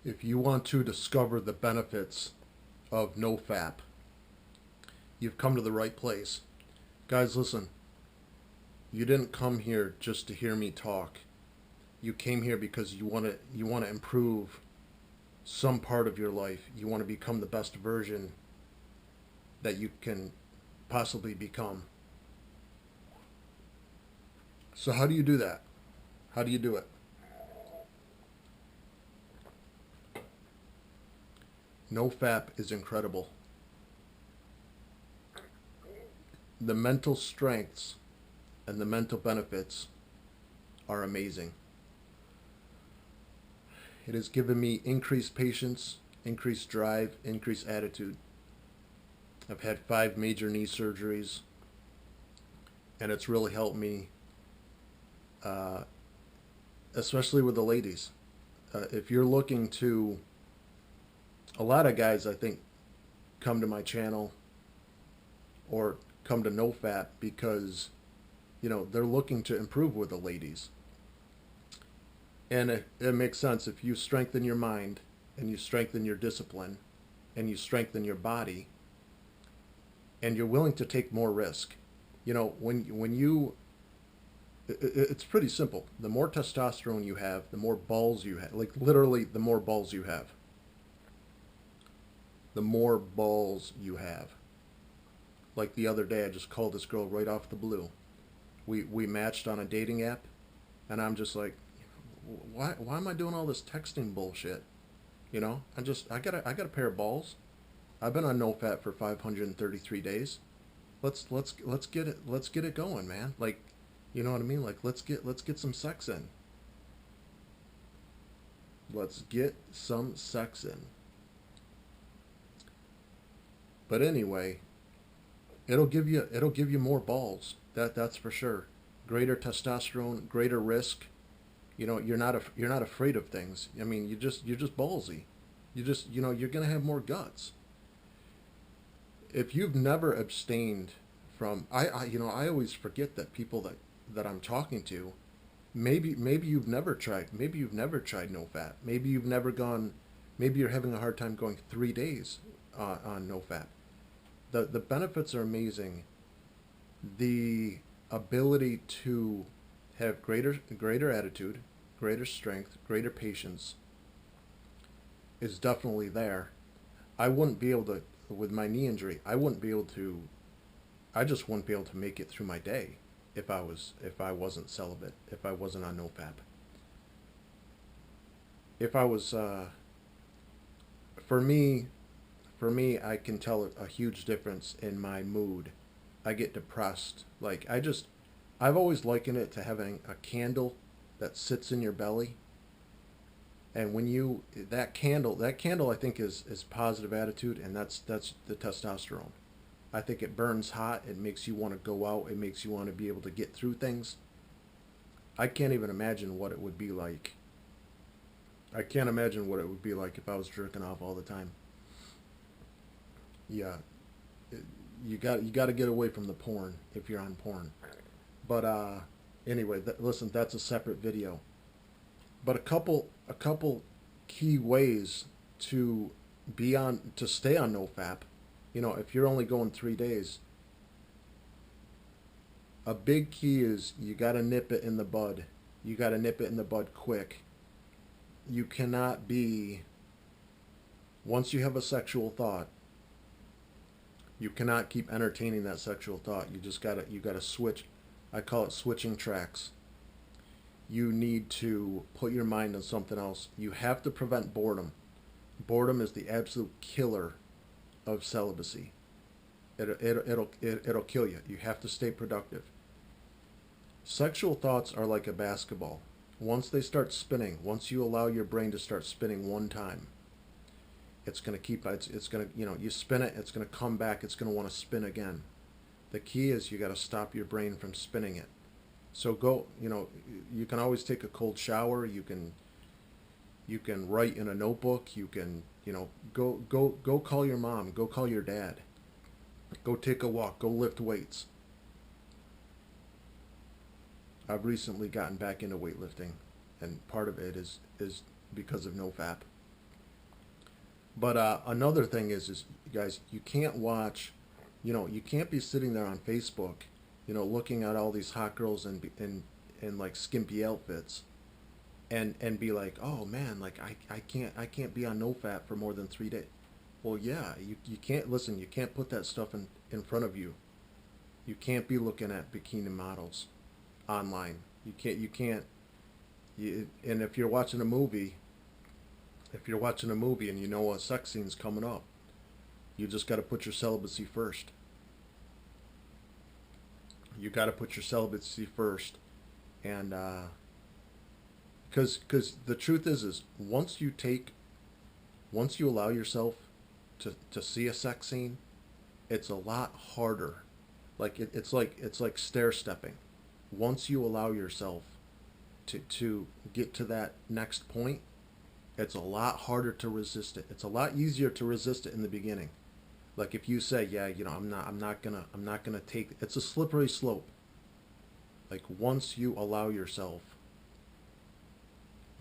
If you want to discover the benefits of No Fap, you've come to the right place. Guys, listen, you didn't come here just to hear me talk. You came here because you want to improve some part of your life. You want to become the best version that you can possibly become. So how do you do that? How do you do it? No Fap is incredible. The mental strengths and the mental benefits are amazing. It has given me increased patience, increased drive, increased attitude. I've had 5 major knee surgeries, and it's really helped me, uh, especially with the ladies. If you're looking to, a lot of guys, I think, come to my channel or come to No Fap because, they're looking to improve with the ladies. And it makes sense if you strengthen your mind and you strengthen your discipline and you strengthen your body and you're willing to take more risk. When you, it's pretty simple. The more testosterone you have, the more balls you have. Like literally, the more balls you have. The more balls you have. Like the other day, I just called this girl right off the blue. We matched on a dating app, and I'm just like, why am I doing all this texting bullshit? I got a pair of balls. I've been on No Fap for 533 days. Let's get it going, man. Like, you know what I mean? Like let's get some sex in. Let's get some sex in. But anyway, it'll give you more balls. That's for sure. Greater testosterone, greater risk. You're not afraid of things. I mean, you're just ballsy. You're gonna have more guts. If you've never abstained from, I always forget that people that I'm talking to, maybe you've never tried. Maybe you've never tried No Fap. Maybe you've never gone. Maybe you're having a hard time going 3 days on No Fap. The benefits are amazing. The ability to have greater attitude, greater strength, greater patience is definitely there. I wouldn't be able to, with my knee injury, I just wouldn't be able to make it through my day if I wasn't celibate, if I wasn't on No Fap. If I was, for me, I can tell a huge difference in my mood. I get depressed. I've always likened it to having a candle that sits in your belly. And when that candle, I think is positive attitude, and that's the testosterone. I think it burns hot. It makes you want to go out. It makes you want to be able to get through things. I can't even imagine what it would be like. I can't imagine what it would be like if I was jerking off all the time. Yeah, you got to get away from the porn if you're on porn. But anyway, listen, that's a separate video. But a couple key ways to stay on No Fap. If you're only going 3 days, a big key is you got to nip it in the bud. You got to nip it in the bud quick. You cannot be, once you have a sexual thought, you cannot keep entertaining that sexual thought. You gotta switch. I call it switching tracks. You need to put your mind on something else. You have to prevent boredom. Boredom is the absolute killer of celibacy. It'll kill you. You have to stay productive. Sexual thoughts are like a basketball. Once they start spinning, once you allow your brain to start spinning one time, it's going to keep, it's going to, you spin it, it's going to come back, it's going to want to spin again. The key is you got to stop your brain from spinning it. So go, you can always take a cold shower, you can write in a notebook, you can, go call your mom, go call your dad, go take a walk, go lift weights. I've recently gotten back into weightlifting, and part of it is because of No Fap. But another thing is guys, you can't watch, you can't be sitting there on Facebook, looking at all these hot girls and like skimpy outfits, and be like, oh man, like I can't be on No Fap for more than 3 days. Well, yeah, you can't listen. You can't put that stuff in front of you. You can't be looking at bikini models online. You can't. And if you're watching a movie and you know a sex scene's coming up, you just got to put your celibacy first. You got to put your celibacy first, and because the truth is once you allow yourself to see a sex scene, it's a lot harder. Like it's like stair stepping. Once you allow yourself to get to that next point, it's a lot harder to resist it. It's a lot easier to resist it in the beginning. Like if you say, yeah, I'm not gonna take. It's a slippery slope. Like once you allow yourself,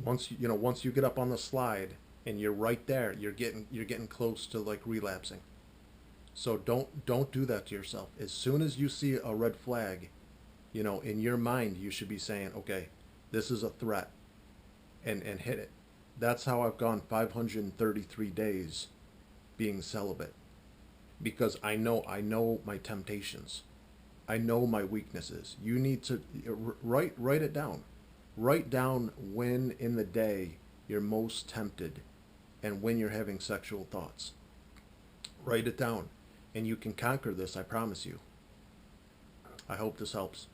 once you get up on the slide and you're right there, you're getting close to like relapsing. So don't do that to yourself. As soon as you see a red flag, in your mind you should be saying, okay, this is a threat, and hit it. That's how I've gone 533 days being celibate, because I know my temptations. I know my weaknesses. You need to write it down. Write down when in the day you're most tempted and when you're having sexual thoughts. Write it down, and you can conquer this, I promise you. I hope this helps.